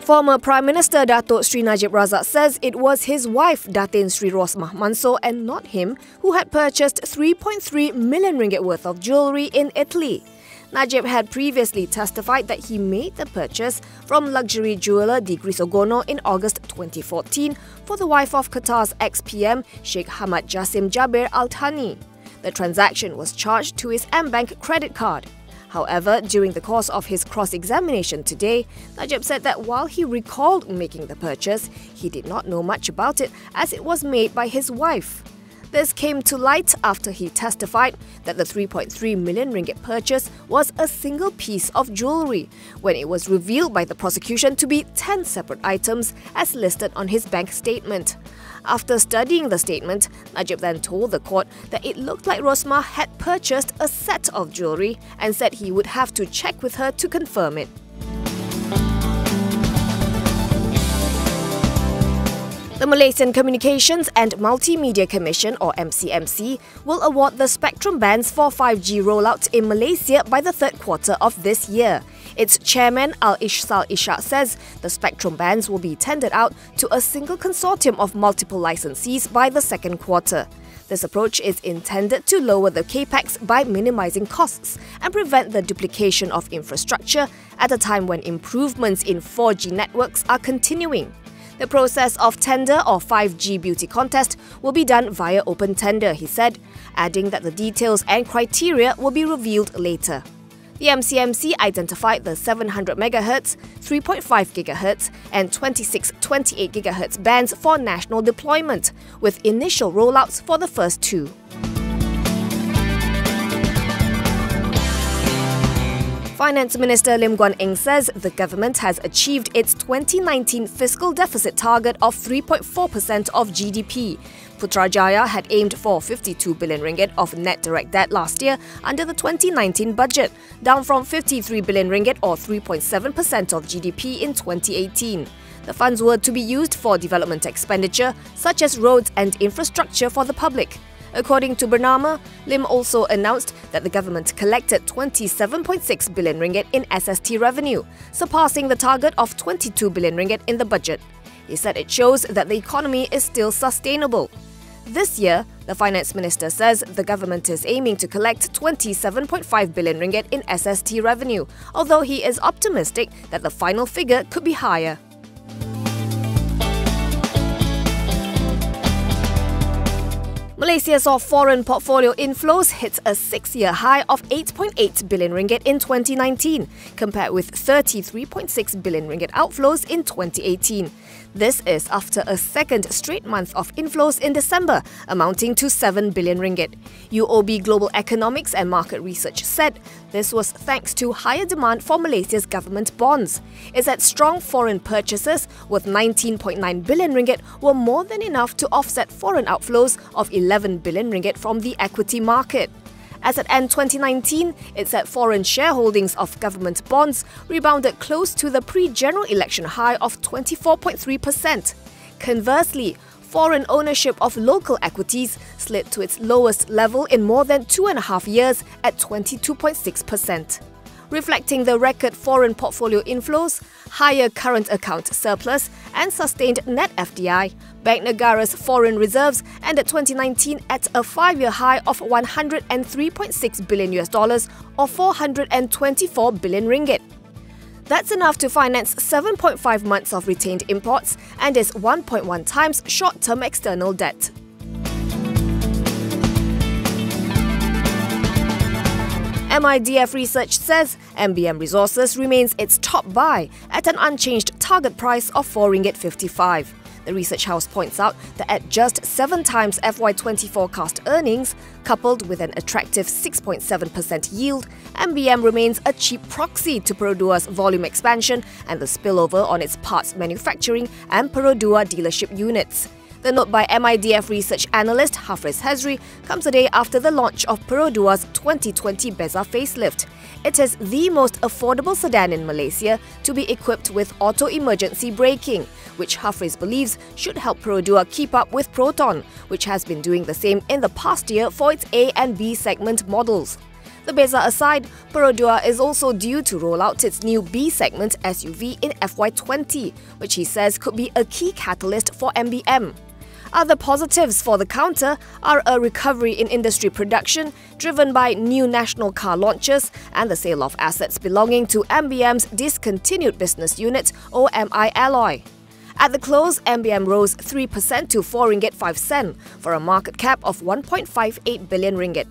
Former Prime Minister Datuk Seri Najib Razak says it was his wife Datin Seri Rosmah Mansor and not him who had purchased 3.3 million ringgit worth of jewellery in Italy. Najib had previously testified that he made the purchase from luxury jeweller Di Grisogono in August 2014 for the wife of Qatar's ex-PM Sheikh Hamad Jassim Jaber Al Thani. The transaction was charged to his M-Bank credit card. However, during the course of his cross-examination today, Najib said that while he recalled making the purchase, he did not know much about it as it was made by his wife. This came to light after he testified that the 3.3 million ringgit purchase was a single piece of jewellery, when it was revealed by the prosecution to be 10 separate items as listed on his bank statement. After studying the statement, Najib then told the court that it looked like Rosmah had purchased a set of jewellery and said he would have to check with her to confirm it. The Malaysian Communications and Multimedia Commission, or MCMC, will award the spectrum bands for 5G rollout in Malaysia by the third quarter of this year. Its chairman, Al-Ishsal Ishak, says the spectrum bands will be tendered out to a single consortium of multiple licensees by the second quarter. This approach is intended to lower the capex by minimizing costs and prevent the duplication of infrastructure at a time when improvements in 4G networks are continuing. The process of tender or 5G beauty contest will be done via open tender, he said, adding that the details and criteria will be revealed later. The MCMC identified the 700 MHz, 3.5 GHz and 26-28 GHz bands for national deployment, with initial rollouts for the first two. Finance Minister Lim Guan Eng says the government has achieved its 2019 fiscal deficit target of 3.4% of GDP. Putrajaya had aimed for 52 billion ringgit of net direct debt last year under the 2019 budget, down from 53 billion ringgit or 3.7% of GDP in 2018. The funds were to be used for development expenditure, such as roads and infrastructure for the public. According to Bernama, Lim also announced that the government collected 27.6 billion ringgit in SST revenue, surpassing the target of 22 billion ringgit in the budget. He said it shows that the economy is still sustainable. This year, the finance minister says the government is aiming to collect 27.5 billion ringgit in SST revenue, although he is optimistic that the final figure could be higher. Malaysia saw foreign portfolio inflows hit a 6-year high of 8.8 billion ringgit in 2019, compared with 33.6 billion ringgit outflows in 2018. This is after a second straight month of inflows in December, amounting to 7 billion ringgit. UOB Global Economics and Market Research said this was thanks to higher demand for Malaysia's government bonds. It said strong foreign purchases worth 19.9 billion ringgit were more than enough to offset foreign outflows of 11 billion ringgit from the equity market. As at end 2019, it said foreign shareholdings of government bonds rebounded close to the pre-general election high of 24.3%. Conversely, foreign ownership of local equities slid to its lowest level in more than 2.5 years at 22.6%. Reflecting the record foreign portfolio inflows, higher current account surplus and sustained net FDI, Bank Negara's foreign reserves ended 2019 at a 5-year high of $103.6 billion or 424 billion ringgit. That's enough to finance 7.5 months of retained imports and is 1.1 times short-term external debt. MIDF Research says MDM Resources remains its top buy at an unchanged target price of 4.55 ringgit. The research house points out that at just 7 times FY20 forecast earnings, coupled with an attractive 6.7% yield, MDM remains a cheap proxy to Perodua's volume expansion and the spillover on its parts manufacturing and Perodua dealership units. The note by MIDF research analyst Hafriz Hazri comes a day after the launch of Perodua's 2020 Beza facelift. It is the most affordable sedan in Malaysia to be equipped with auto-emergency braking, which Hafriz believes should help Perodua keep up with Proton, which has been doing the same in the past year for its A and B segment models. The Beza aside, Perodua is also due to roll out its new B-segment SUV in FY20, which he says could be a key catalyst for MBM. Other positives for the counter are a recovery in industry production driven by new national car launches and the sale of assets belonging to MBM's discontinued business unit, OMI Alloy. At the close, MBM rose 3% to 4 ringgit 5 sen for a market cap of 1.58 billion ringgit.